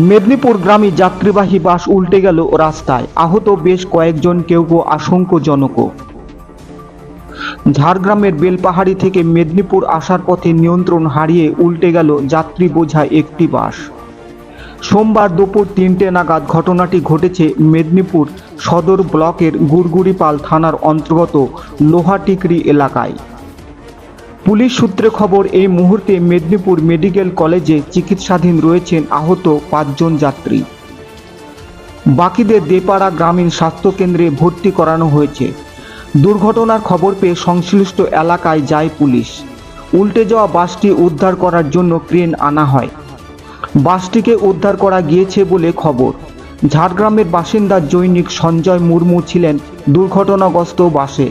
মেদিনীপুর গ্রামে যাত্রীবাহী বাস উল্টে গেল রাস্তায়, আহত বেশ কয়েকজন, কেউ কেউ আশঙ্কাজনক। ঝাড়গ্রামের বেলপাহাড়ি থেকে মেদিনীপুর আসার পথে নিয়ন্ত্রণ হারিয়ে উল্টে গেল যাত্রী বোঝাই একটি বাস। সোমবার দুপুর ৩টে নাগাদ ঘটনাটি ঘটেছে মেদিনীপুর সদর ব্লকের গুড়গুড়িপাল থানার অন্তর্গত লোহাটিকরি এলাকায়। পুলিশ সূত্রে খবর, এই মুহূর্তে মেদিনীপুর মেডিকেল কলেজে চিকিৎসাধীন রয়েছেন আহত ৫ জন যাত্রী। বাকিদের দেপাড়া গ্রামীণ স্বাস্থ্যকেন্দ্রে ভর্তি করানো হয়েছে। দুর্ঘটনার খবর পেয়ে সংশ্লিষ্ট এলাকায় যায় পুলিশ। উল্টে যাওয়া বাসটি উদ্ধার করার জন্য ক্রেন আনা হয়। বাসটিকে উদ্ধার করা গিয়েছে বলে খবর। ঝাড়গ্রামের বাসিন্দা জৈনিক সঞ্জয় মুর্মু ছিলেন দুর্ঘটনাগ্রস্ত বাসে।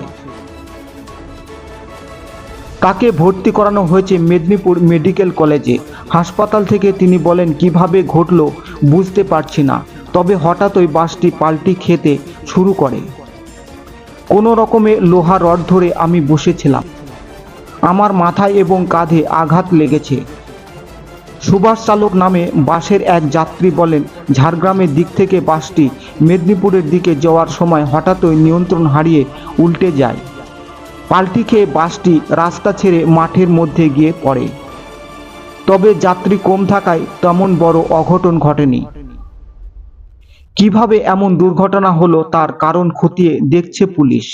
তাকে ভর্তি করানো হয়েছে মেদিনীপুর মেডিকেল কলেজে। হাসপাতাল থেকে তিনি বলেন, কিভাবে ঘটল বুঝতে পারছি না, তবে হঠাৎই বাসটি পাল্টি খেতে শুরু করে। কোনো রকমে লোহা রড ধরে আমি বসেছিলাম, আমার মাথায় এবং কাঁধে আঘাত লেগেছে। সুভাষ চালক নামে বাসের এক যাত্রী বলেন, ঝাড়গ্রামের দিক থেকে বাসটি মেদিনীপুরের দিকে যাওয়ার সময় হঠাৎই নিয়ন্ত্রণ হারিয়ে উল্টে যায়। পাল্টি খেয়ে বাসটি রাস্তা ছেড়ে মাঠের মধ্যে গিয়ে পড়ে। তবে যাত্রী কম থাকায় তেমন বড় অঘটন ঘটেনি। কিভাবে এমন দুর্ঘটনা হলো তার কারণ খতিয়ে দেখছে পুলিশ।